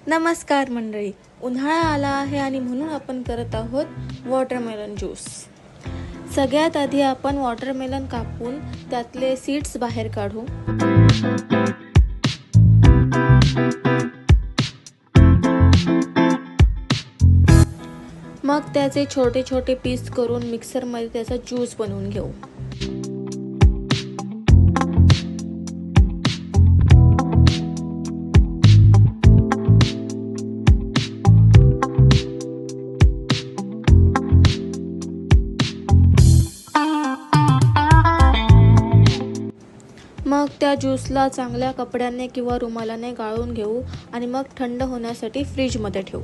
नमस्कार मंडळी, उन्हाळा आला आहे आणि म्हणून आपण करत आहोत वॉटरमेलन ज्यूस। सगळ्यात आधी आपण वॉटरमेलन कापून त्यातले सीड्स बाहेर काढू। मग त्याचे छोटे छोटे पीस करून मिक्सरमध्ये त्याचा ज्यूस बनवून घेऊ। मग त्या ज्यूसला चांगल्या कपड्याने किंवा रुमालाने गाळून घेऊ आणि मग थंड होण्यासाठी फ्रीजमध्ये ठेवू।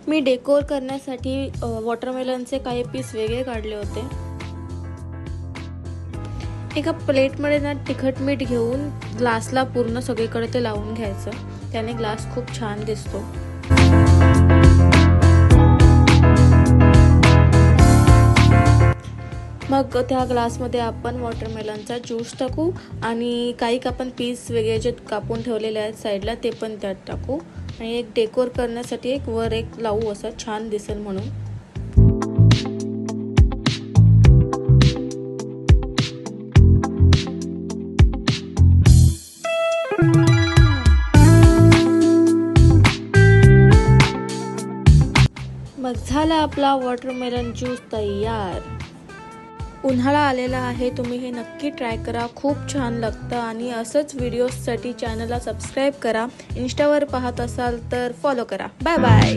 मी डेकोर करण्यासाठी वॉटरमेलनचे काही पीस वेगळे काढले होते। एका प्लेटमध्ये ना तिखट मीठ घेऊन ग्लासला पूर्ण सगळीकडे ते लावून घ्यायचं, त्याने ग्लास खूप छान दिसतो। मग त्या ग्लासमध्ये आपण वॉटरमेलनचा ज्यूस टाकू आणि काही आपण पीस वेगळे जे कापून ठेवलेले आहेत साईडला ते पण त्यात टाकू आणि एक डेकोर करण्यासाठी वर एक लावू, असं छान दिसेल म्हणून। मग झाला आपला वॉटरमेलन ज्यूस तयार। उन्हाळा आलेला आहे, तुम्ही हे नक्की ट्राय करा, खूप छान लागतं। आणि असंच व्हिडिओजसाठी चॅनलला सबस्क्राईब करा। इंस्टावर पाहत असाल तर फॉलो करा। Bye bye.